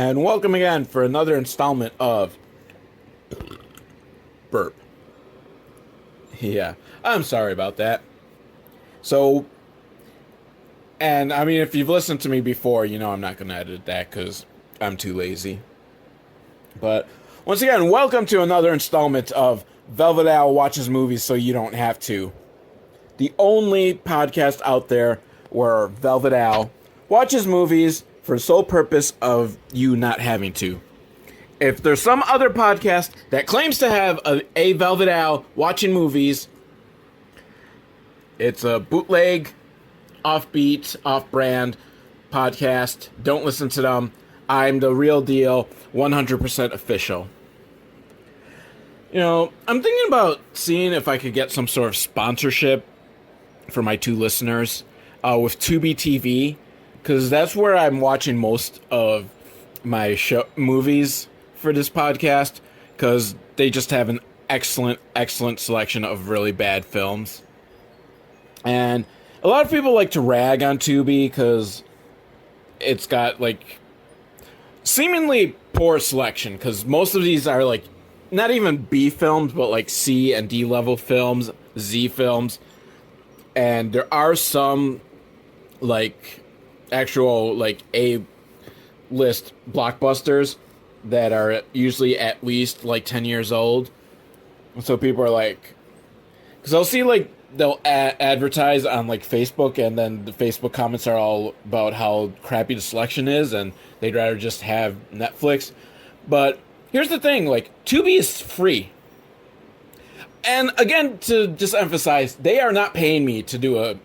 And welcome again for another installment of Burp. Yeah, I'm sorry about that. So, and I mean, if you've listened to me before, you know I'm not going to edit that because I'm too lazy. But once again, welcome to another installment of Velvet Owl Watches Movies So You Don't Have to. The only podcast out there where Velvet Owl watches movies for the sole purpose of you not having to. If there's some other podcast that claims to have a Velvet Owl watching movies, it's a bootleg, offbeat, off-brand podcast. Don't listen to them. I'm the real deal, 100% official. You know, I'm thinking about seeing if I could get some sort of sponsorship for my two listeners with Tubi TV, because that's where I'm watching most of my movies for this podcast, because they just have an excellent selection of really bad films. And a lot of people like to rag on Tubi because it's got like seemingly poor selection, because most of these are like not even B films, but like C and D level films, Z films. And there are some like actual like A list blockbusters that are usually at least like 10 years old. So people are like, because I'll see like they'll advertise on like Facebook, and then the Facebook comments are all about how crappy the selection is and they'd rather just have Netflix. But here's the thing, like Tubi is free. And again, to just emphasize, they are not paying me to do a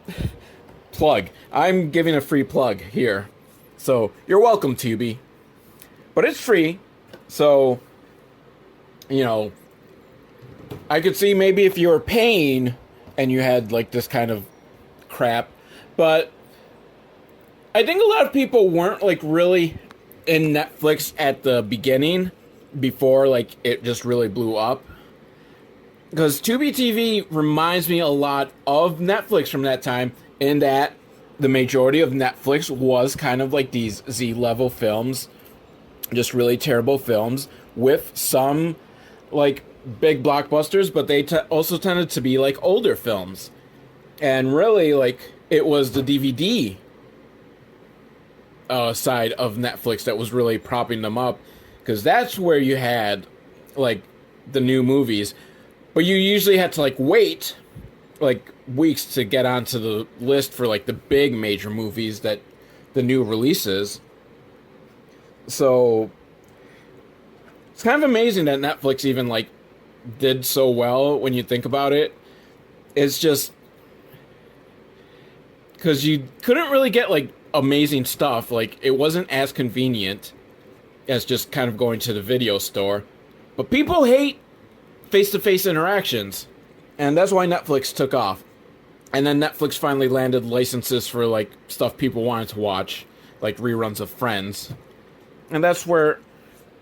plug. I'm giving a free plug here. So you're welcome, Tubi. But it's free. So, you know, I could see maybe if you were paying and you had like this kind of crap. But I think a lot of people weren't like really in Netflix at the beginning before like it just really blew up. Because Tubi TV reminds me a lot of Netflix from that time, in that the majority of Netflix was kind of like these Z-level films, just really terrible films, with some like big blockbusters, but they also tended to be like older films. And really, like, it was the DVD side of Netflix that was really propping them up, because that's where you had like the new movies. But you usually had to like wait like weeks to get onto the list for like the big major movies that the new releases. So it's kind of amazing that Netflix even like did so well when you think about it. It's just because you couldn't really get like amazing stuff. Like it wasn't as convenient as just kind of going to the video store. But people hate face-to-face interactions, and that's why Netflix took off. And then Netflix finally landed licenses for like stuff people wanted to watch, like reruns of Friends, and that's where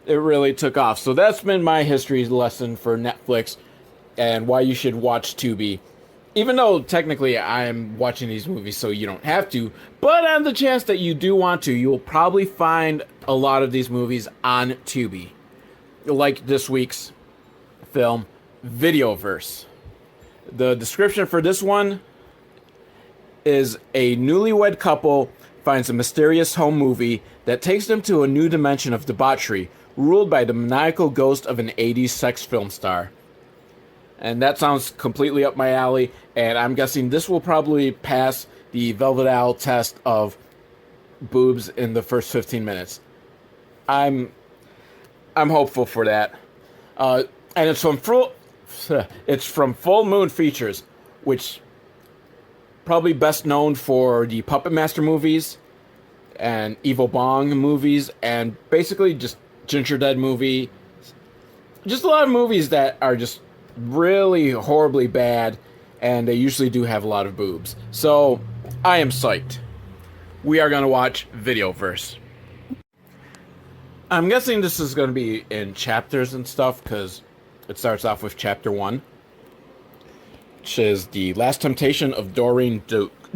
it really took off. So that's been my history lesson for Netflix and why you should watch Tubi, even though technically I'm watching these movies so you don't have to. But on the chance that you do want to, you will probably find a lot of these movies on Tubi, like this week's film, Videoverse. The description for this one is: a newlywed couple finds a mysterious home movie that takes them to a new dimension of debauchery, ruled by the maniacal ghost of an 80s sex film star. And that sounds completely up my alley, and I'm guessing this will probably pass the Velvet Owl test of boobs in the first 15 minutes. I'm hopeful for that. And it's from Full Moon Features, which probably best known for the Puppet Master movies and Evil Bong movies, and basically just Ginger Dead movie. Just a lot of movies that are just really horribly bad, and they usually do have a lot of boobs. So I am psyched. We are going to watch Videoverse. I'm guessing this is going to be in chapters and stuff, because it starts off with chapter 1, which is The Last Temptation of Doreen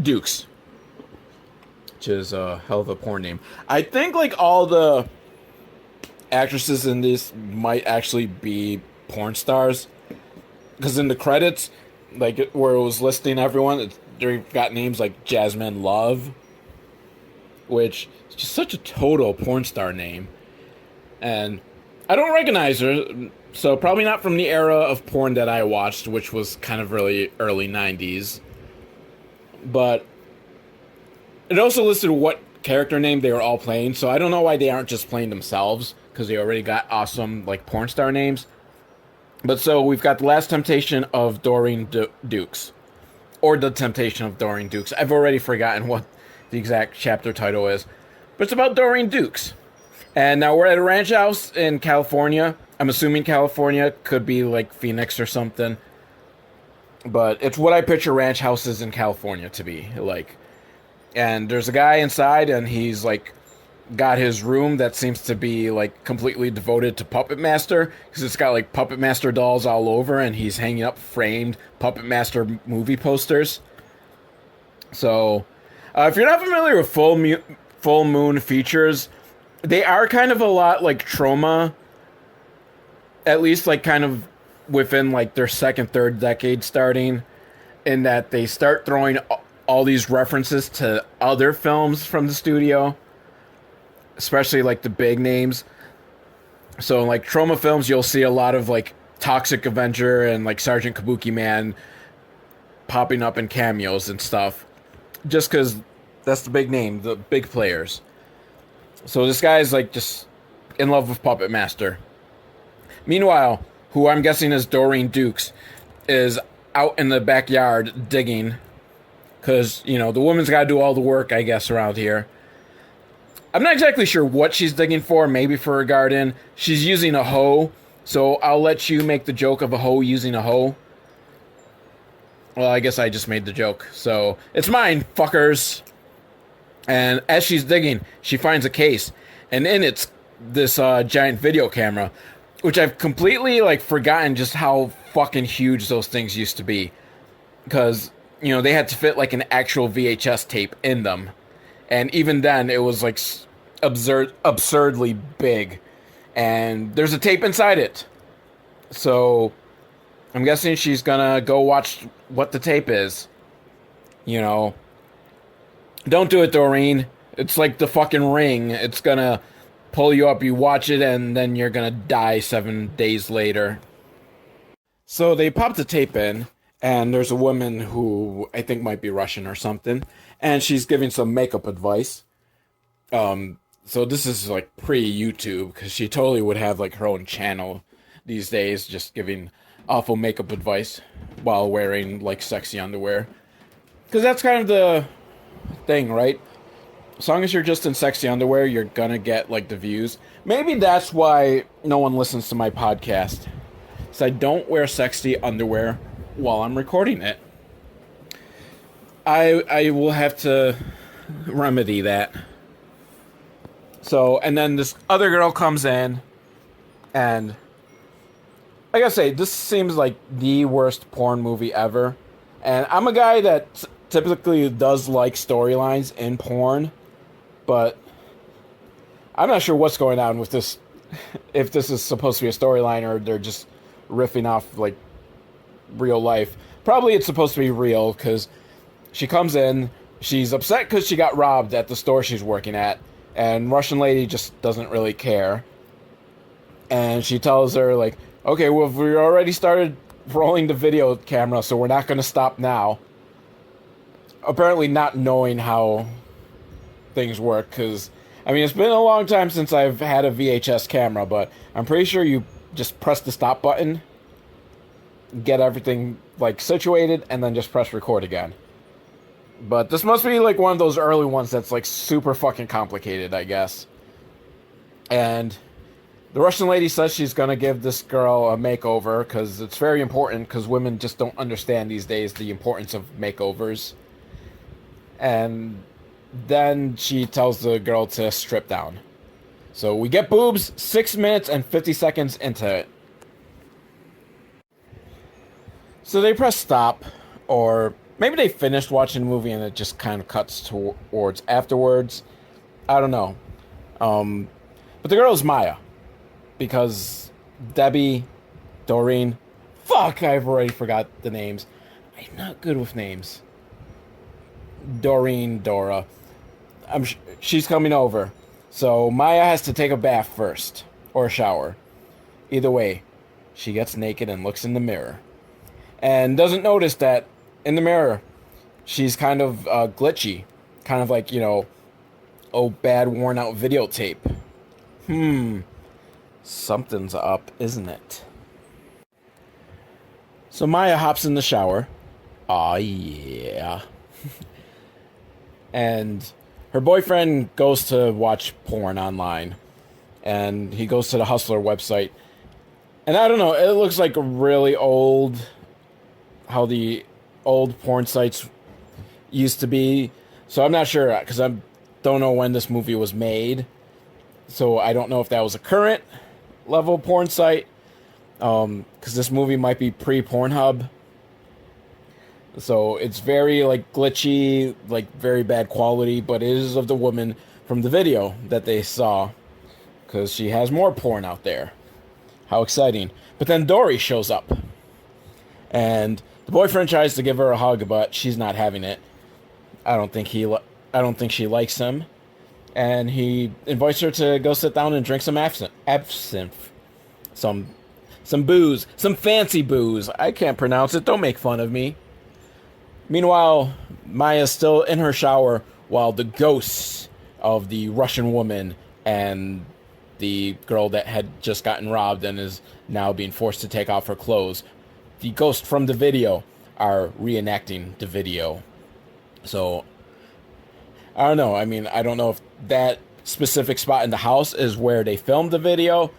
Dukes, which is a hell of a porn name. I think like all the actresses in this might actually be porn stars. Because in the credits, like where it was listing everyone, they've got names like Jasmine Love, which is just such a total porn star name. And I don't recognize her, so probably not from the era of porn that I watched, which was kind of really early 90s. But it also listed what character name they were all playing, so I don't know why they aren't just playing themselves, because they already got awesome, like, porn star names. But so we've got The Last Temptation of Doreen Dukes. Or The Temptation of Doreen Dukes. I've already forgotten what the exact chapter title is. But it's about Doreen Dukes. And now we're at a ranch house in California. I'm assuming California, could be like Phoenix or something. But it's what I picture ranch houses in California to be like. And there's a guy inside, and he's like got his room that seems to be like completely devoted to Puppet Master, because it's got like Puppet Master dolls all over, and he's hanging up framed Puppet Master movie posters. So if you're not familiar with Full Moon Features, they are kind of a lot like Trauma, at least like kind of within like their second, third decade starting, in that they start throwing all these references to other films from the studio, especially like the big names. So in like Trauma films, you'll see a lot of like Toxic Avenger and like Sergeant Kabuki Man popping up in cameos and stuff, just because that's the big name, the big players. So this guy's like just in love with Puppet Master. Meanwhile, who I'm guessing is Doreen Dukes, is out in the backyard digging, because, you know, the woman's got to do all the work, I guess, around here. I'm not exactly sure what she's digging for, maybe for a garden. She's using a hoe, so I'll let you make the joke of a hoe using a hoe. Well, I guess I just made the joke, so it's mine, fuckers. And as she's digging, she finds a case, and in it's this giant video camera, which I've completely like forgotten just how fucking huge those things used to be, because, you know, they had to fit like an actual VHS tape in them, and even then it was like absurdly big, and there's a tape inside it. So I'm guessing she's gonna go watch what the tape is. You know, don't do it, Doreen. It's like the fucking Ring. It's gonna pull you up, you watch it, and then you're gonna die 7 days later. So they pop the tape in, and there's a woman who I think might be Russian or something, and she's giving some makeup advice. So this is like pre-YouTube, because she totally would have like her own channel these days, just giving awful makeup advice while wearing like sexy underwear. Because that's kind of the thing, right? As long as you're just in sexy underwear, you're gonna get like the views. Maybe that's why no one listens to my podcast. So I don't wear sexy underwear while I'm recording it. I will have to remedy that. So, and then this other girl comes in, and I gotta say, this seems like the worst porn movie ever. And I'm a guy that typically does like storylines in porn, but I'm not sure what's going on with this. If this is supposed to be a storyline, or they're just riffing off like real life. Probably it's supposed to be real, because she comes in, she's upset because she got robbed at the store she's working at, and Russian lady just doesn't really care. And she tells her, like, okay, well, we already started rolling the video camera, so we're not going to stop now. Apparently not knowing how things work, because, I mean, it's been a long time since I've had a VHS camera, but I'm pretty sure you just press the stop button, get everything, like, situated, and then just press record again. But this must be, like, one of those early ones that's, like, super fucking complicated, I guess. And the Russian lady says she's going to give this girl a makeover, because it's very important, because women just don't understand these days the importance of makeovers. And then she tells the girl to strip down. So we get boobs 6 minutes and 50 seconds into it. So they press stop, or maybe they finished watching the movie and it just kind of cuts towards afterwards. I don't know. But the girl is Maya. because Debbie, Doreen, fuck, I've already forgot the names. I'm not good with names. Doreen, Dora. She's coming over. So Maya has to take a bath first, or a shower. Either way, she gets naked and looks in the mirror. And doesn't notice that in the mirror, she's kind of glitchy. Kind of like, bad worn out videotape. Something's up, isn't it? So Maya hops in the shower. Aw, yeah. And her boyfriend goes to watch porn online. And he goes to the Hustler website. And I don't know, it looks like really old, how the old porn sites used to be. So I'm not sure, because I don't know when this movie was made. So I don't know if that was a current level porn site. Because this movie might be pre-Pornhub. So it's very, glitchy, very bad quality, but it is of the woman from the video that they saw. Because she has more porn out there. How exciting. But then Dory shows up. And the boyfriend tries to give her a hug, but she's not having it. I don't think she likes him. And he invites her to go sit down and drink some absinthe. Some booze. Some fancy booze. I can't pronounce it. Don't make fun of me. Meanwhile, Maya's still in her shower while the ghosts of the Russian woman and the girl that had just gotten robbed and is now being forced to take off her clothes, the ghosts from the video are reenacting the video. So, I don't know. I mean, I don't know if that specific spot in the house is where they filmed the video,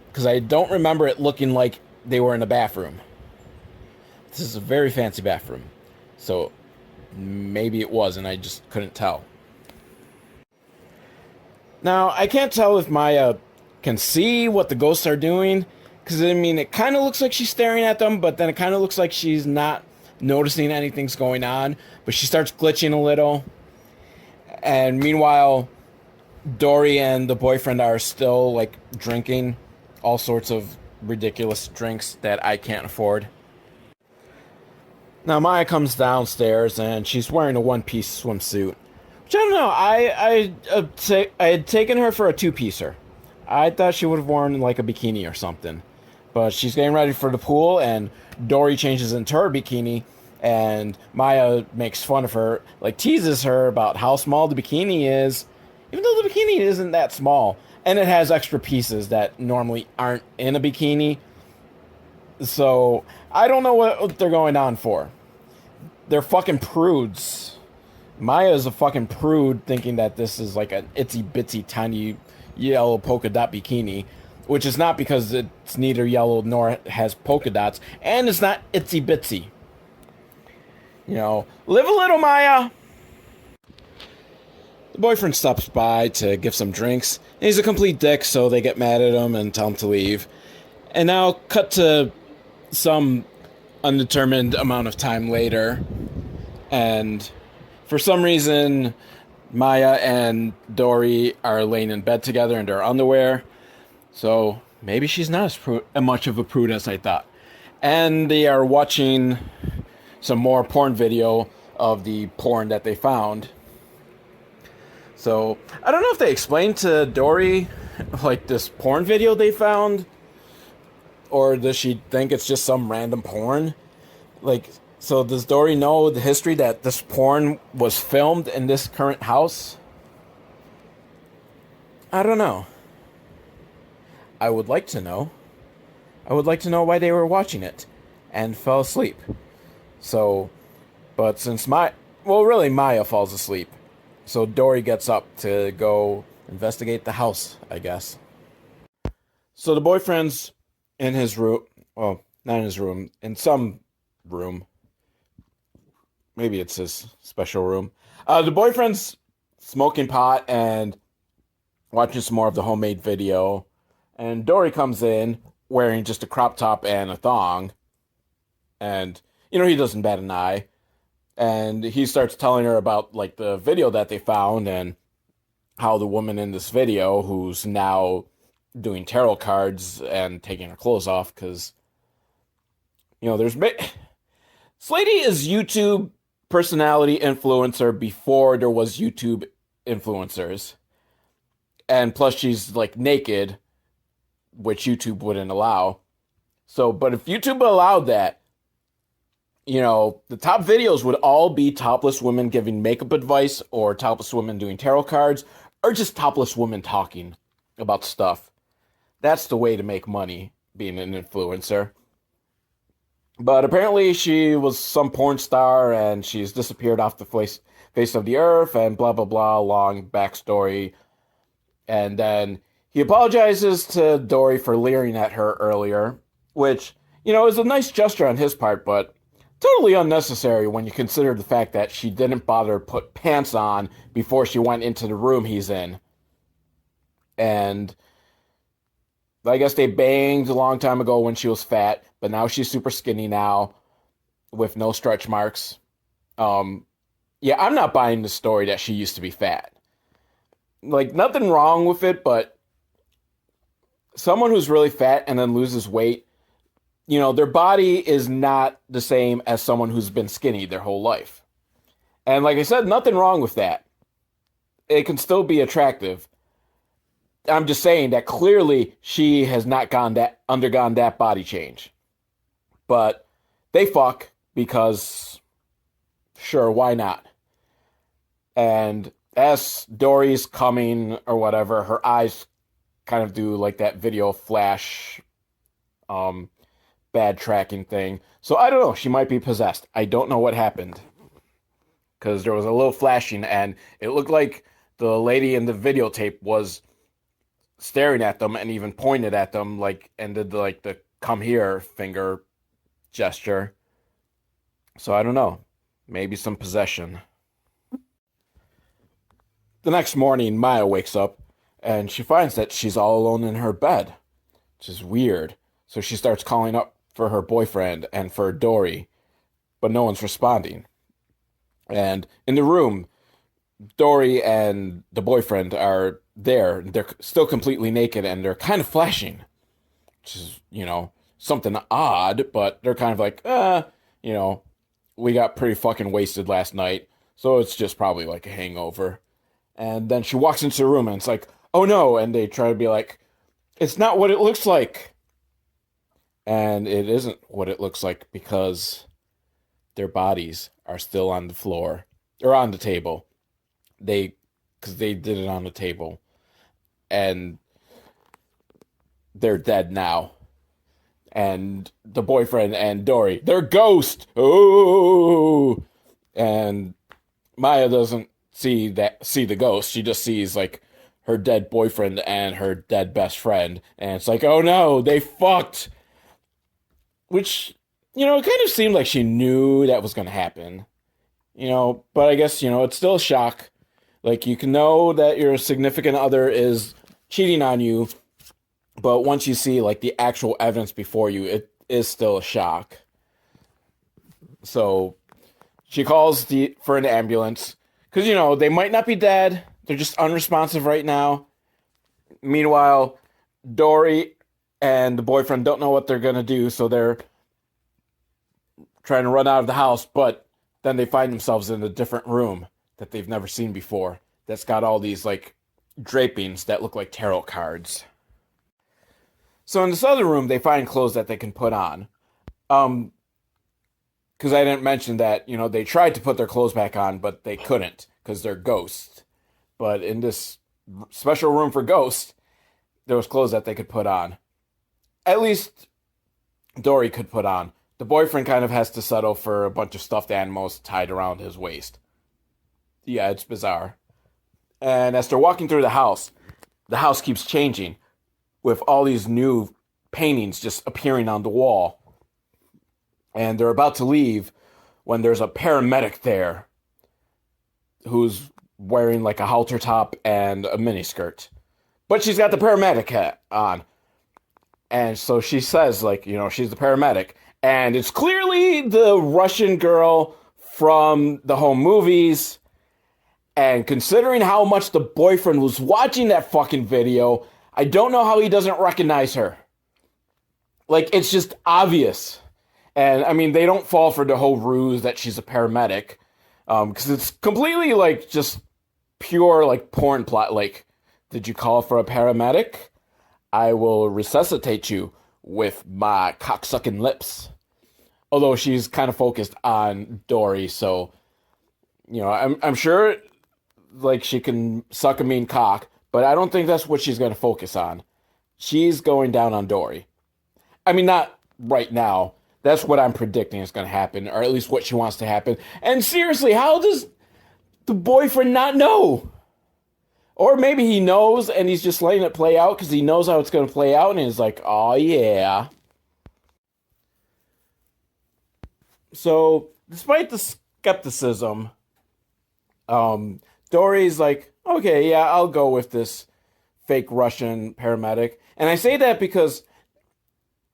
because I don't remember it looking like they were in a bathroom. This is a very fancy bathroom. So, maybe it was, and I just couldn't tell. Now, I can't tell if Maya can see what the ghosts are doing, because, I mean, it kind of looks like she's staring at them, but then it kind of looks like she's not noticing anything's going on, but she starts glitching a little. And meanwhile, Dory and the boyfriend are still, drinking all sorts of ridiculous drinks that I can't afford. Now, Maya comes downstairs, and she's wearing a one-piece swimsuit. Which, I don't know, I had taken her for a two-piecer. I thought she would have worn, a bikini or something. But she's getting ready for the pool, and Dory changes into her bikini, and Maya makes fun of her, teases her about how small the bikini is, even though the bikini isn't that small. And it has extra pieces that normally aren't in a bikini. So, I don't know what they're going on for. They're fucking prudes. Maya is a fucking prude thinking that this is an itsy-bitsy tiny yellow polka dot bikini, which is not, because it's neither yellow nor has polka dots, and it's not itsy-bitsy. Live a little, Maya! The boyfriend stops by to give some drinks, and he's a complete dick, so they get mad at him and tell him to leave. And now, cut to some undetermined amount of time later, and for some reason, Maya and Dory are laying in bed together in their underwear, so maybe she's not as much of a prude as I thought. And they are watching some more porn video of the porn that they found. So, I don't know if they explained to Dory, this porn video they found, or does she think it's just some random porn? So does Dory know the history that this porn was filmed in this current house? I don't know. I would like to know. I would like to know why they were watching it and fell asleep. So, but since Maya falls asleep. So Dory gets up to go investigate the house, I guess. So the boyfriend's in his room. Well, not in his room. In some room. Maybe it's his special room. The boyfriend's smoking pot and watching some more of the homemade video. And Dory comes in wearing just a crop top and a thong. And, he doesn't bat an eye. And he starts telling her about, the video that they found and how the woman in this video, who's now doing tarot cards and taking her clothes off because, there's... Slady is YouTube personality influencer before there was YouTube influencers. And plus she's like naked, which YouTube wouldn't allow. So, but if YouTube allowed that, the top videos would all be topless women giving makeup advice or topless women doing tarot cards or just topless women talking about stuff. That's the way to make money being an influencer. But apparently she was some porn star and she's disappeared off the face of the earth and blah, blah, blah, long backstory. And then he apologizes to Dory for leering at her earlier, which, is a nice gesture on his part, but totally unnecessary when you consider the fact that she didn't bother to put pants on before she went into the room he's in. And I guess they banged a long time ago when she was fat, but now she's super skinny now with no stretch marks. Yeah, I'm not buying the story that she used to be fat. Like, nothing wrong with it, but someone who's really fat and then loses weight, their body is not the same as someone who's been skinny their whole life. And like I said, nothing wrong with that. It can still be attractive. I'm just saying that clearly she has not undergone that body change. But they fuck because, sure, why not? And as Dory's coming or whatever, her eyes kind of do like that video flash bad tracking thing. So I don't know, she might be possessed. I don't know what happened. Because there was a little flashing and it looked like the lady in the videotape was staring at them and even pointed at them and did the come here finger gesture. So I don't know. Maybe some possession. The next morning, Maya wakes up and she finds that she's all alone in her bed, which is weird. So she starts calling up for her boyfriend and for Dory, but no one's responding. And in the room, Dory and the boyfriend are there. They're still completely naked and they're kind of flashing, which is, something odd, but they're kind of like, we got pretty fucking wasted last night, so it's just probably like a hangover. And then she walks into the room and it's like, oh no, and they try to be like, it's not what it looks like. And it isn't what it looks like because their bodies are still on the floor, or on the table. Because they did it on the table. And they're dead now. And the boyfriend and Dory, they're ghost. Oh, and Maya doesn't see the ghost. She just sees her dead boyfriend and her dead best friend, and it's like, oh no, they fucked. Which, it kind of seemed like she knew that was going to happen. But I guess, it's still a shock. You can know that your significant other is cheating on you, but once you see the actual evidence before you, it is still a shock. So she calls for an ambulance because they might not be dead, they're just unresponsive right now. Meanwhile, Dory and the boyfriend don't know what they're gonna do, so they're trying to run out of the house, but then they find themselves in a different room that they've never seen before, that's got all these drapings that look like tarot cards. So in this other room, they find clothes that they can put on. Because I didn't mention that, they tried to put their clothes back on, but they couldn't, because they're ghosts. But in this special room for ghosts, there was clothes that they could put on. At least Dory could put on. The boyfriend kind of has to settle for a bunch of stuffed animals tied around his waist. Yeah, it's bizarre. And as they're walking through the house keeps changing with all these new paintings just appearing on the wall. And they're about to leave when there's a paramedic there who's wearing a halter top and a miniskirt. But she's got the paramedic hat on. And so she says, she's the paramedic. And it's clearly the Russian girl from the home movies. And considering how much the boyfriend was watching that fucking video, I don't know how he doesn't recognize her. Like, it's just obvious. And, I mean, they don't fall for the whole ruse that she's a paramedic. Because it's completely, like, just pure, like, porn plot. Like, did you call for a paramedic? I will resuscitate you with my cocksucking lips. Although she's kind of focused on Dory, so, you know, I'm sure, like, she can suck a mean cock, but I don't think that's what she's going to focus on. She's going down on Dory. I mean, not right now. That's what I'm predicting is going to happen, or at least what she wants to happen. And seriously, how does the boyfriend not know? Or maybe he knows and he's just letting it play out because he knows how it's going to play out and he's like, oh yeah. So, despite the skepticism, Dory's like, okay, yeah, I'll go with this fake Russian paramedic. And I say that because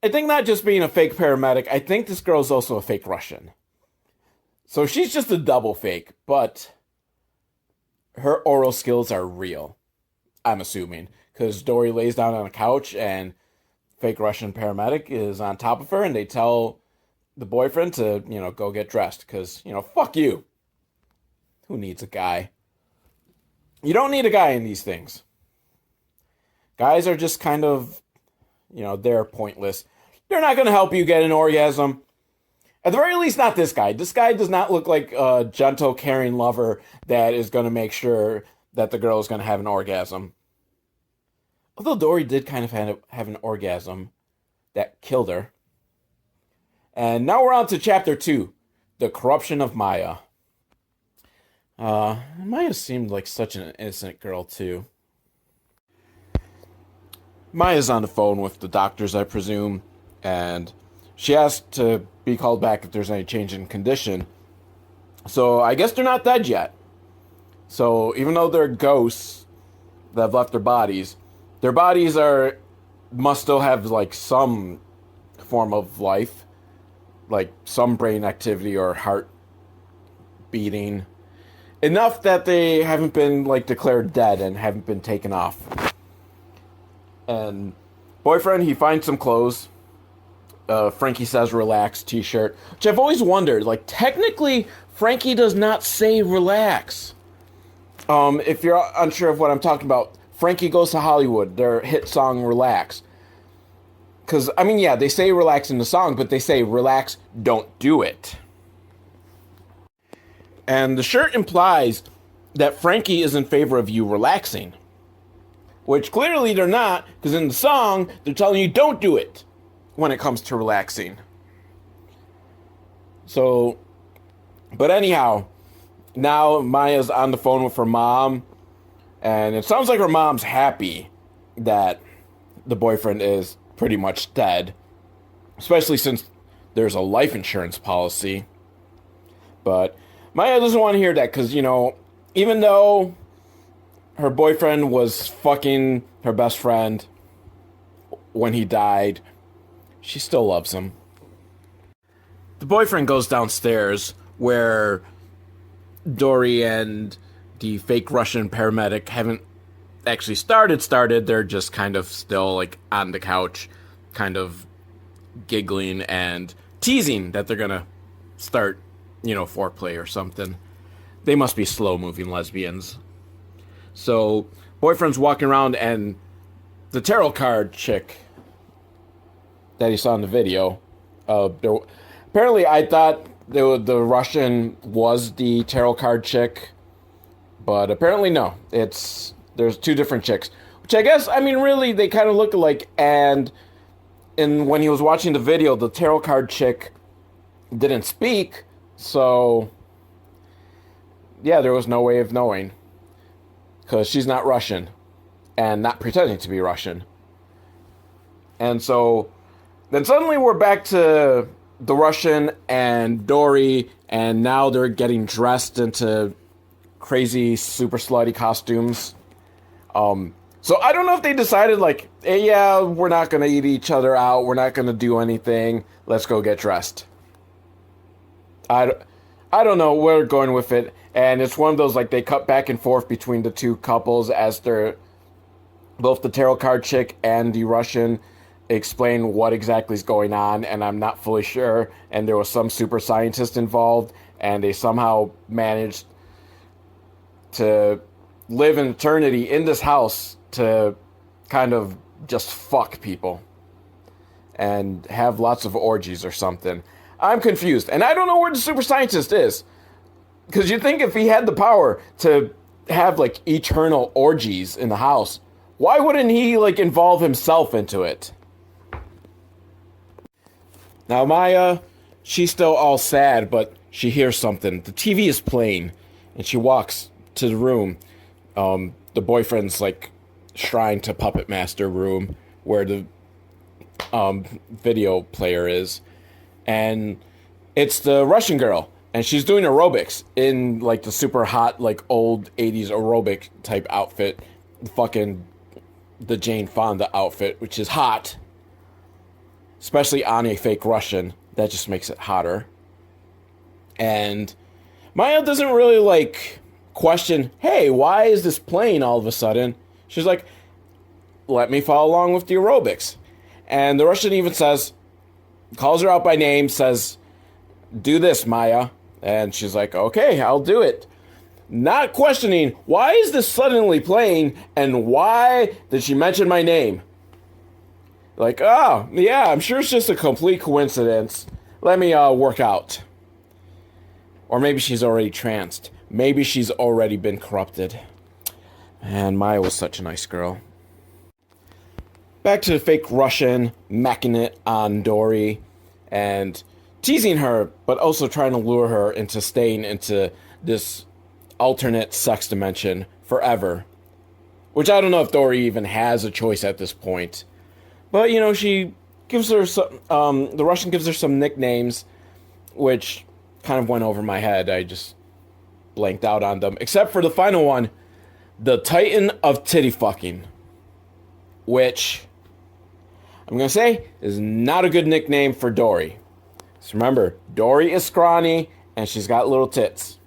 I think not just being a fake paramedic, I think this girl's also a fake Russian. So she's just a double fake, but her oral skills are real, I'm assuming. Because Dory lays down on a couch and fake Russian paramedic is on top of her and they tell the boyfriend to, you know, go get dressed. Because, you know, fuck you. Who needs a guy? You don't need a guy in these things. Guys are just kind of, you know, they're pointless. They're not going to help you get an orgasm. At the very least, not this guy. This guy does not look like a gentle, caring lover that is going to make sure that the girl is going to have an orgasm. Although Dory did kind of have an orgasm that killed her. And now we're on to chapter 2, the corruption of Maya. Maya seemed like such an innocent girl, too. Maya's on the phone with the doctors, I presume, and she asked to be called back if there's any change in condition. So I guess they're not dead yet. So even though they're ghosts that have left their bodies must still have like some form of life, like some brain activity or heart beating, enough that they haven't been like declared dead and haven't been taken off. And boyfriend, he finds some clothes. Frankie says relax t-shirt, which I've always wondered, like, technically Frankie does not say relax. If you're unsure of what I'm talking about, Frankie Goes to Hollywood, their hit song Relax. Because, I mean, yeah, they say relax in the song, but they say relax, don't do it. And the shirt implies that Frankie is in favor of you relaxing. Which clearly they're not, because in the song, they're telling you don't do it when it comes to relaxing. So, but anyhow, now Maya's on the phone with her mom, and it sounds like her mom's happy that the boyfriend is pretty much dead, especially since there's a life insurance policy. But Maya doesn't want to hear that because, you know, even though her boyfriend was fucking her best friend when he died, she still loves him. The boyfriend goes downstairs where Dory and the fake Russian paramedic haven't actually started. They're just kind of still like on the couch, kind of giggling and teasing that they're gonna start, you know, foreplay or something. They must be slow-moving lesbians. So, boyfriend's walking around and the tarot card chick that he saw in the video, apparently I thought the Russian was the tarot card chick, but apparently no. There's two different chicks, which I guess, I mean, really, they kind of look alike, and when he was watching the video, the tarot card chick didn't speak, so yeah, there was no way of knowing. Because she's not Russian. And not pretending to be Russian. And so then suddenly we're back to the Russian and Dory. And now they're getting dressed into crazy, super slutty costumes. So I don't know if they decided, like, hey, yeah, we're not going to eat each other out. We're not going to do anything. Let's go get dressed. I don't know where they're going with it. And it's one of those, like, they cut back and forth between the two couples as they're both the tarot card chick and the Russian explain what exactly is going on, and I'm not fully sure. And there was some super scientist involved, and they somehow managed to live in eternity in this house to kind of just fuck people and have lots of orgies or something. I'm confused, and I don't know where the super scientist is. Because you'd think if he had the power to have, like, eternal orgies in the house, why wouldn't he, like, involve himself into it? Now, Maya, she's still all sad, but she hears something. The TV is playing, and she walks to the room. The boyfriend's, like, shrine to puppet master room where the video player is. And it's the Russian girl. And she's doing aerobics in, like, the super hot, like, old 80s aerobic type outfit. Fucking the Jane Fonda outfit, which is hot. Especially on a fake Russian. That just makes it hotter. And Maya doesn't really, like, question, hey, why is this playing all of a sudden? She's like, let me follow along with the aerobics. And the Russian even says, calls her out by name, says, do this, Maya. And she's like, okay, I'll do it. Not questioning, why is this suddenly playing, and why did she mention my name? Like, oh, yeah, I'm sure it's just a complete coincidence. Let me work out. Or maybe she's already tranced. Maybe she's already been corrupted. And Maya was such a nice girl. Back to the fake Russian, macking it on Dory, and teasing her, but also trying to lure her into staying into this alternate sex dimension forever. Which I don't know if Dory even has a choice at this point. But, you know, she gives her some, the Russian gives her some nicknames, which kind of went over my head. I just blanked out on them. Except for the final one, the Titan of Titty Fucking. Which, I'm going to say, is not a good nickname for Dory. So remember, Dory is scrawny, and she's got little tits.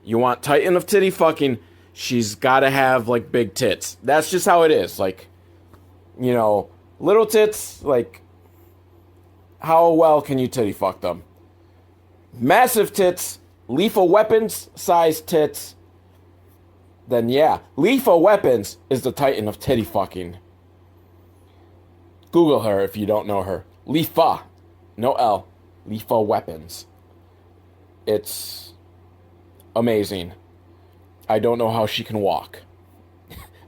You want Titan of Titty Fucking, she's got to have, like, big tits. That's just how it is. Like, you know, little tits, like, how well can you titty fuck them? Massive tits, lethal weapons size tits, then yeah, Lethal Weapons is the Titan of titty fucking. Google her if you don't know her. Lefa, no L. Lethal Weapons. It's amazing. I don't know how she can walk.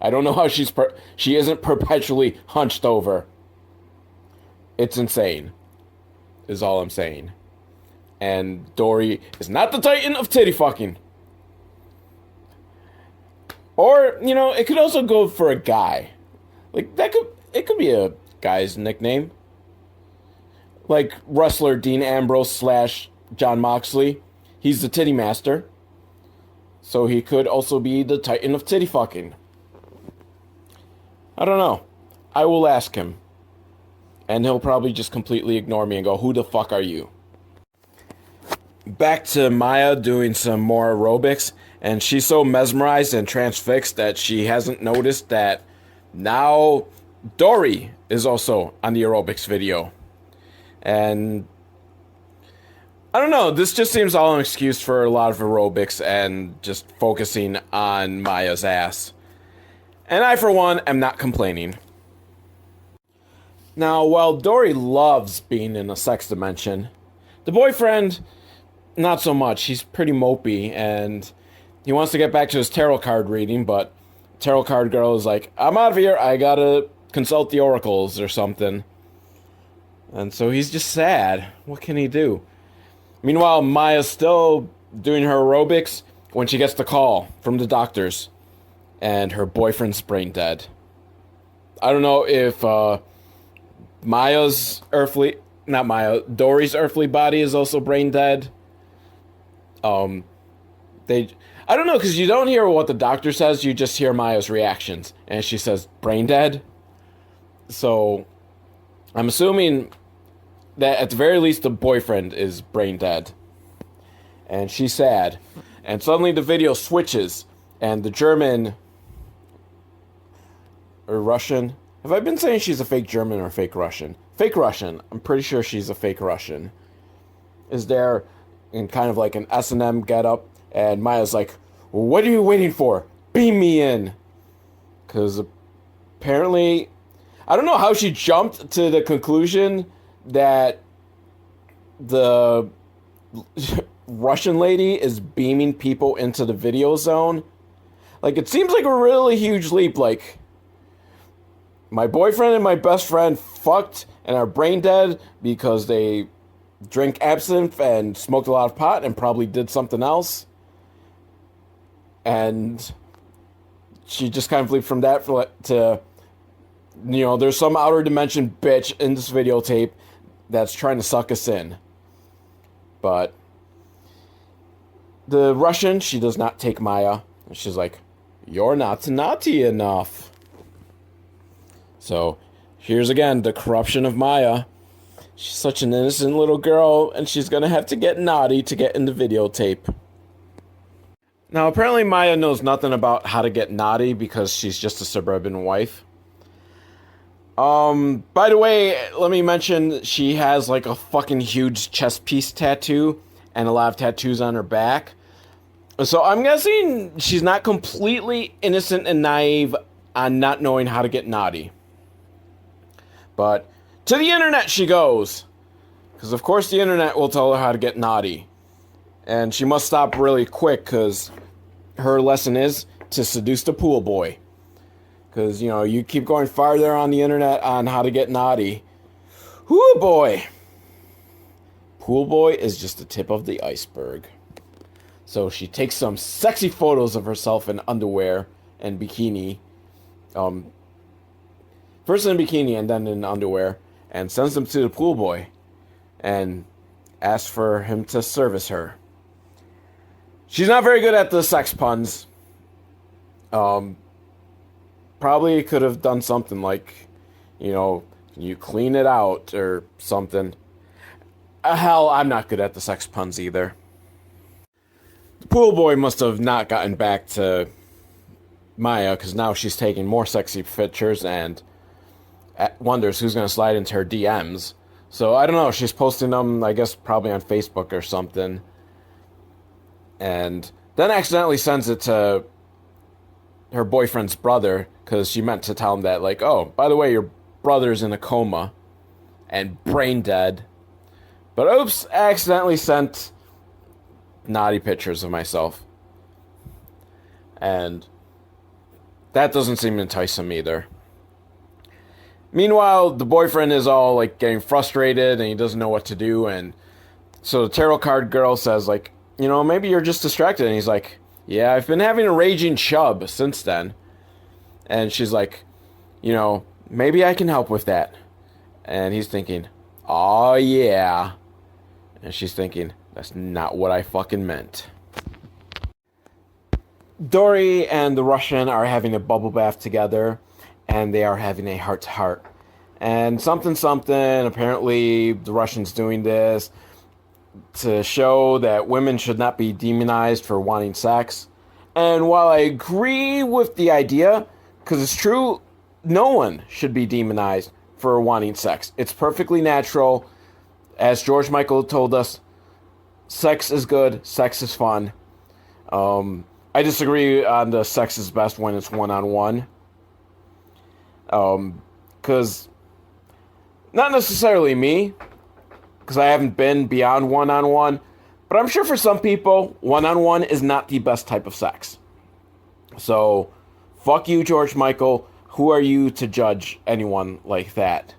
I don't know how she isn't perpetually hunched over. It's insane, is all I'm saying. And Dory is not the Titan of titty fucking. Or, you know, it could also go for a guy. Like, it could be a guy's nickname. Like wrestler Dean Ambrose / John Moxley. He's the titty master. So he could also be the Titan of titty fucking. I don't know. I will ask him. And he'll probably just completely ignore me and go, who the fuck are you? Back to Maya doing some more aerobics. And she's so mesmerized and transfixed that she hasn't noticed that now Dory is also on the aerobics video. And I don't know, this just seems all an excuse for a lot of aerobics and just focusing on Maya's ass. And I, for one, am not complaining. Now, while Dory loves being in a sex dimension, the boyfriend, not so much. He's pretty mopey, and he wants to get back to his tarot card reading, but tarot card girl is like, I'm out of here, I gotta consult the oracles or something. And so he's just sad. What can he do? Meanwhile, Maya's still doing her aerobics when she gets the call from the doctors, and her boyfriend's brain dead. I don't know if Dory's earthly body is also brain dead. I don't know, because you don't hear what the doctor says, you just hear Maya's reactions. And she says, brain dead? So, I'm assuming that at the very least the boyfriend is brain dead. And she's sad. And suddenly the video switches, and the German or Russian. Have I been saying she's a fake German or fake Russian? Fake Russian. I'm pretty sure she's a fake Russian. Is there in kind of like an S&M getup, and Maya's like, "What are you waiting for? Beam me in." Because apparently, I don't know how she jumped to the conclusion that the Russian lady is beaming people into the video zone. Like, it seems like a really huge leap. Like, my boyfriend and my best friend fucked and are brain dead because they drink absinthe and smoked a lot of pot and probably did something else. And she just kind of leaped from that to, you know, there's some outer dimension bitch in this videotape that's trying to suck us in. But the Russian, she does not take Maya. She's like, "You're not naughty enough." So here's again the corruption of Maya. She's such an innocent little girl, and she's gonna have to get naughty to get in the videotape. Now, apparently Maya knows nothing about how to get naughty because she's just a suburban wife. By the way, let me mention she has like a fucking huge chest piece tattoo and a lot of tattoos on her back. So I'm guessing she's not completely innocent and naive on not knowing how to get naughty. But to the internet she goes. Because of course the internet will tell her how to get naughty. And she must stop really quick because her lesson is to seduce the pool boy. Because, you know, you keep going farther on the internet on how to get naughty. Whoo boy. Pool boy is just the tip of the iceberg. So she takes some sexy photos of herself in underwear and bikini. First in a bikini and then in underwear. And sends them to the pool boy. And asks for him to service her. She's not very good at the sex puns. Probably could have done something like, you know, you clean it out or something. Hell, I'm not good at the sex puns either. The pool boy must have not gotten back to Maya because now she's taking more sexy pictures and wonders who's going to slide into her DMs. So I don't know, she's posting them, I guess, probably on Facebook or something. And then accidentally sends it to her boyfriend's brother because she meant to tell him that, like, "Oh, by the way, your brother's in a coma and brain dead." But oops, I accidentally sent naughty pictures of myself. And that doesn't seem to entice him either. Meanwhile, the boyfriend is all, like, getting frustrated and he doesn't know what to do. And so the tarot card girl says, like, "You know, maybe you're just distracted." And he's like, "Yeah, I've been having a raging chub since then." And she's like, "You know, maybe I can help with that." And he's thinking, "Oh yeah." And she's thinking, "That's not what I fucking meant." Dory and the Russian are having a bubble bath together, and they are having a heart-to-heart. And something, apparently the Russian's doing this to show that women should not be demonized for wanting sex. And while I agree with the idea, because it's true, no one should be demonized for wanting sex. It's perfectly natural. As George Michael told us, sex is good, sex is fun. I disagree on the sex is best when it's one-on-one. Because, not necessarily me, because I haven't been beyond one-on-one, but I'm sure for some people, one-on-one is not the best type of sex. So, fuck you, George Michael. Who are you to judge anyone like that?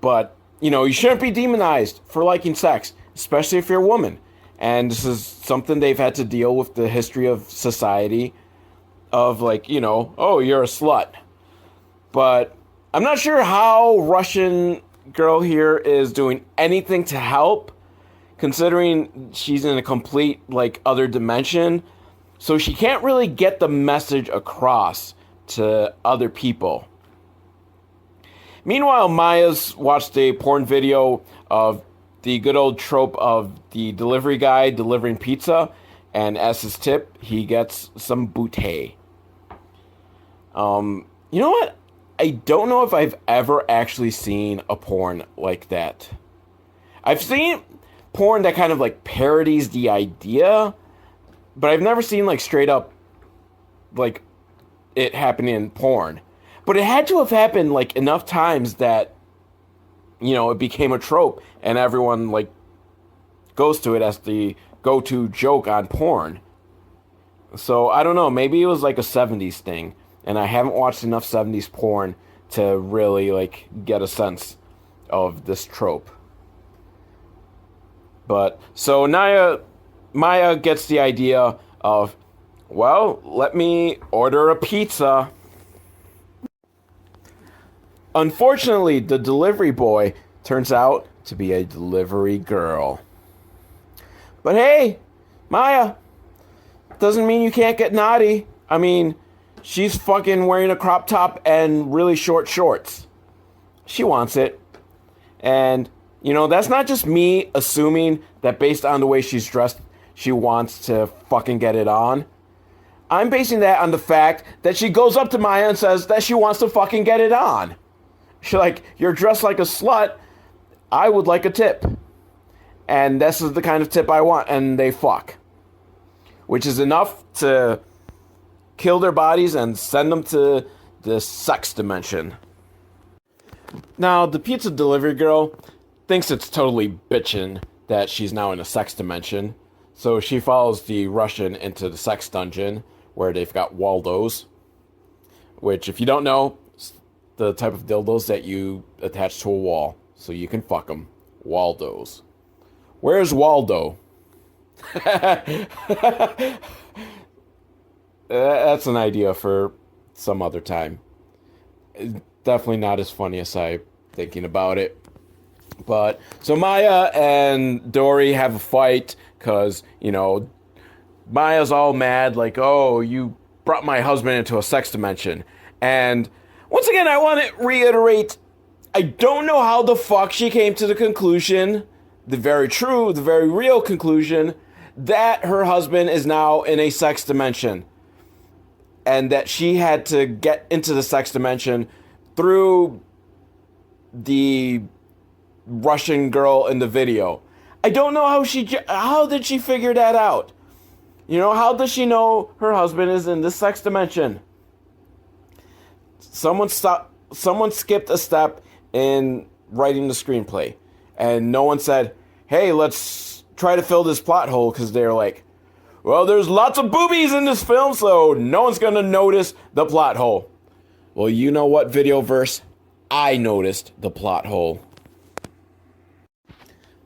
But, you know, you shouldn't be demonized for liking sex, especially if you're a woman. And this is something they've had to deal with the history of society of, like, you know, "Oh, you're a slut." But I'm not sure how Russian girl here is doing anything to help, considering she's in a complete, like, other dimension. So she can't really get the message across to other people. Meanwhile, Maya's watched a porn video of the good old trope of the delivery guy delivering pizza, and as his tip, he gets some booty. You know what? I don't know if I've ever actually seen a porn like that. I've seen porn that kind of like parodies the idea, but I've never seen like straight up like it happening in porn. But it had to have happened like enough times that, you know, it became a trope and everyone like goes to it as the go-to joke on porn. So I don't know, maybe it was like a 70s thing, and I haven't watched enough 70s porn to really like get a sense of this trope. But so Maya gets the idea of, well, let me order a pizza. Unfortunately, the delivery boy turns out to be a delivery girl. But hey, Maya, doesn't mean you can't get naughty. I mean, she's fucking wearing a crop top and really short shorts. She wants it. And, you know, that's not just me assuming that based on the way she's dressed, she wants to fucking get it on. I'm basing that on the fact that she goes up to Maya and says that she wants to fucking get it on. She's like, you're dressed like a slut. I would like a tip. And this is the kind of tip I want. And they fuck. Which is enough to kill their bodies and send them to the sex dimension. Now, the pizza delivery girl thinks it's totally bitchin' that she's now in a sex dimension. So she follows the Russian into the sex dungeon where they've got Waldos. Which, if you don't know, is the type of dildos that you attach to a wall so you can fuck them. Waldos. Where's Waldo? That's an idea for some other time. Definitely not as funny as I'm thinking about it. But so Maya and Dory have a fight because, you know, Maya's all mad like, oh, you brought my husband into a sex dimension. And once again, I want to reiterate, I don't know how the fuck she came to the conclusion, the very true, the very real conclusion, that her husband is now in a sex dimension. And that she had to get into the sex dimension through the Russian girl in the video. I don't know how did she figure that out? You know, how does she know her husband is in this sex dimension? Someone skipped a step in writing the screenplay. And no one said, hey, let's try to fill this plot hole, because they're like, well, there's lots of boobies in this film, so no one's going to notice the plot hole. Well, you know what, Videoverse? I noticed the plot hole.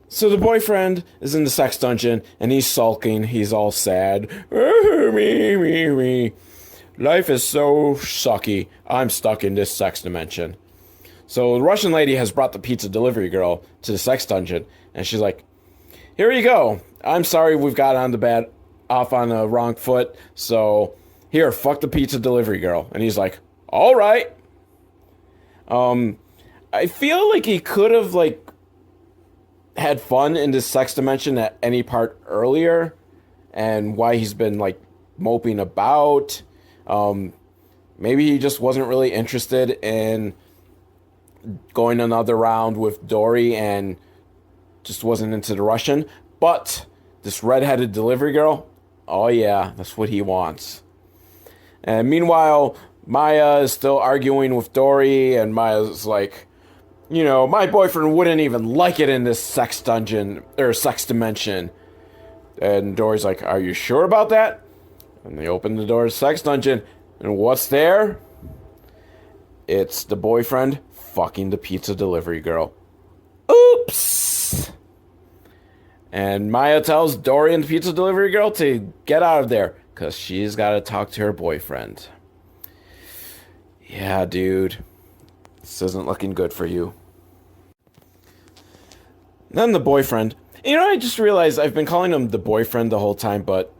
So the boyfriend is in the sex dungeon, and he's sulking. He's all sad. Me. Life is so sucky. I'm stuck in this sex dimension. So the Russian lady has brought the pizza delivery girl to the sex dungeon, and she's like, here you go. I'm sorry we've got off on the wrong foot, so here, fuck the pizza delivery girl. And he's like, all right. I feel like he could have, like, had fun in this sex dimension at any part earlier, and why he's been, like, moping about. Maybe he just wasn't really interested in going another round with Dory and just wasn't into the Russian. But this redheaded delivery girl, oh yeah, that's what he wants. And meanwhile, Maya is still arguing with Dory, and Maya's like, you know, my boyfriend wouldn't even like it in this sex dungeon, or sex dimension. And Dory's like, are you sure about that? And they open the door to the sex dungeon, and what's there? It's the boyfriend fucking the pizza delivery girl. Oops! And Maya tells Dory and the pizza delivery girl to get out of there, because she's got to talk to her boyfriend. Yeah, dude. This isn't looking good for you. Then the boyfriend. You know, I just realized I've been calling him the boyfriend the whole time, but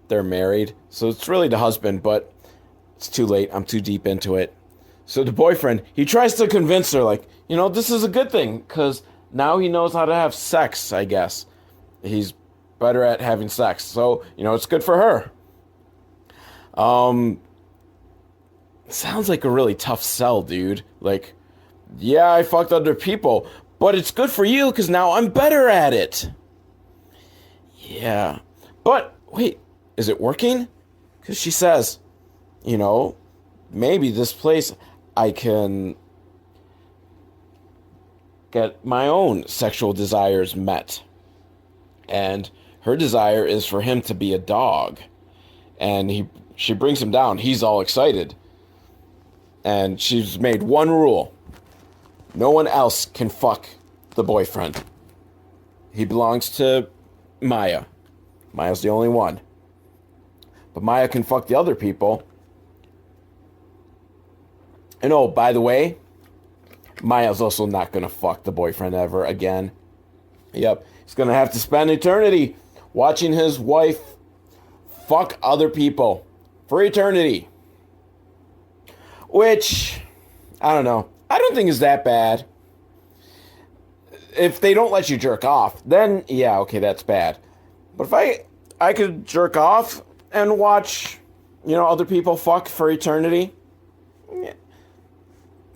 they're married. So it's really the husband, but it's too late. I'm too deep into it. So the boyfriend, he tries to convince her, like, you know, this is a good thing, because now he knows how to have sex, I guess. He's better at having sex. So, you know, it's good for her. sounds like a really tough sell, dude. Like, yeah, I fucked other people, but it's good for you because now I'm better at it. Yeah. But, wait, is it working? Because she says, maybe this place I can get my own sexual desires met. And her desire is for him to be a dog. And she brings him down. He's all excited. And she's made one rule. No one else can fuck the boyfriend. He belongs to Maya. Maya's the only one. But Maya can fuck the other people. And oh, by the way, Maya's also not going to fuck the boyfriend ever again. Yep. He's going to have to spend eternity watching his wife fuck other people for eternity. Which, I don't know. I don't think is that bad. If they don't let you jerk off, then yeah, okay, that's bad. But if I could jerk off and watch, other people fuck for eternity, yeah,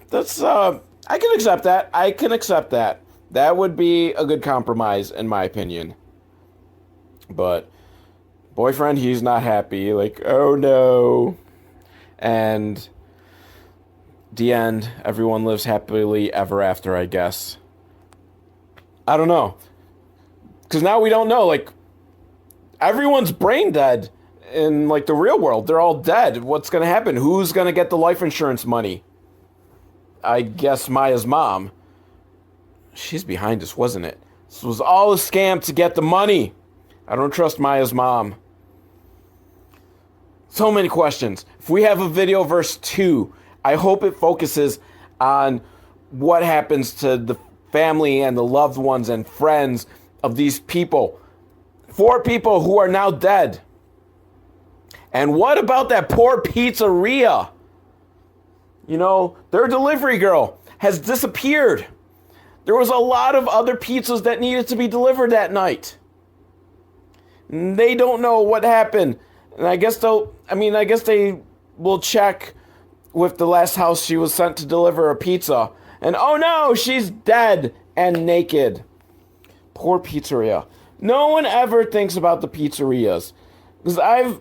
that's, I can accept that. I can accept that. That would be a good compromise, in my opinion. But boyfriend, he's not happy. Like, oh no. And the end, everyone lives happily ever after, I guess. I don't know. Because now we don't know, like, everyone's brain dead in, like, the real world. They're all dead. What's going to happen? Who's going to get the life insurance money? I guess Maya's mom. She's behind us, wasn't it? This was all a scam to get the money. I don't trust Maya's mom. So many questions. If we have a Videoverse 2, I hope it focuses on what happens to the family and the loved ones and friends of these people. 4 people who are now dead. And what about that poor pizzeria? Their delivery girl has disappeared. There was a lot of other pizzas that needed to be delivered that night. They don't know what happened. And I guess they will check with the last house she was sent to deliver a pizza. And oh no, she's dead and naked. Poor pizzeria. No one ever thinks about the pizzerias. Because I've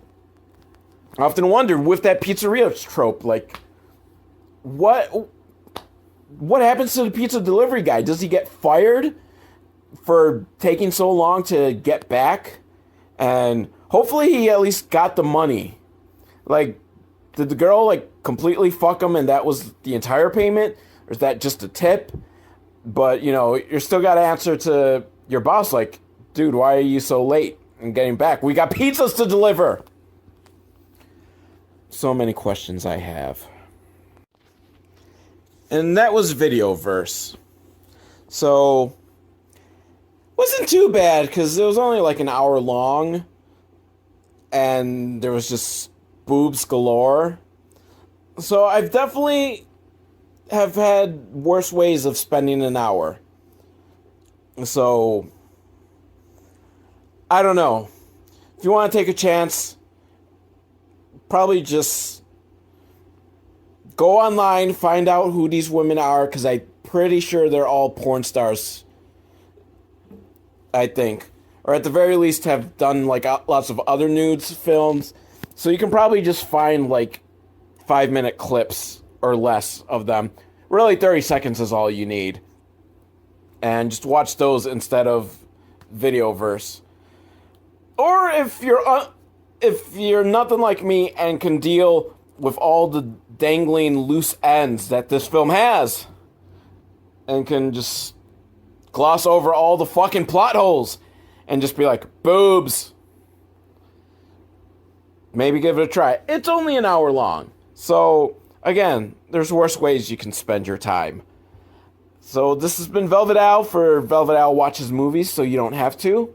often wondered with that pizzeria trope, like, what happens to the pizza delivery guy? Does he get fired for taking so long to get back? And hopefully he at least got the money. Like, did the girl, completely fuck him and that was the entire payment? Or is that just a tip? But, you're still got to answer to your boss, like, dude, why are you so late in getting back? We got pizzas to deliver. So many questions I have. And that was Videoverse. So, wasn't too bad because it was only an hour long. And there was just boobs galore. So I've definitely have had worse ways of spending an hour. So, I don't know. If you want to take a chance, probably just go online, find out who these women are, because I'm pretty sure they're all porn stars, I think. Or at the very least have done, lots of other nudes films. So you can probably just find, 5-minute clips or less of them. Really, 30 seconds is all you need. And just watch those instead of Videoverse. Or if you're nothing like me and can deal with all the dangling loose ends that this film has, and can just gloss over all the fucking plot holes and just be like, boobs. Maybe give it a try. It's only an hour long. So, again, there's worse ways you can spend your time. So this has been Velvet Al for Velvet Al Watches Movies, so you don't have to.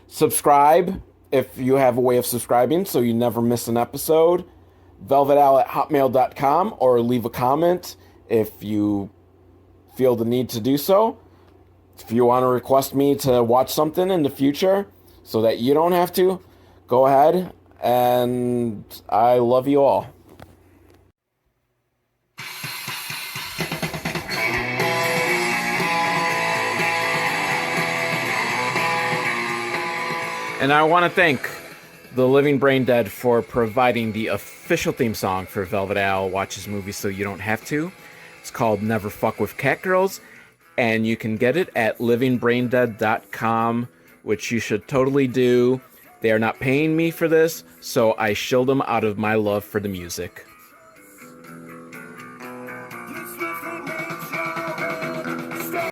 Subscribe if you have a way of subscribing so you never miss an episode. velvetal@hotmail.com, or leave a comment if you feel the need to do so. If you want to request me to watch something in the future so that you don't have to, go ahead, and I love you all. And I want to thank the Living Brain Dead for providing the official theme song for Velvet Owl Watches Movies So You Don't Have to. It's called Never Fuck with Catgirls, and you can get it at livingbraindead.com, which you should totally do. They are not paying me for this, so I shield them out of my love for the music.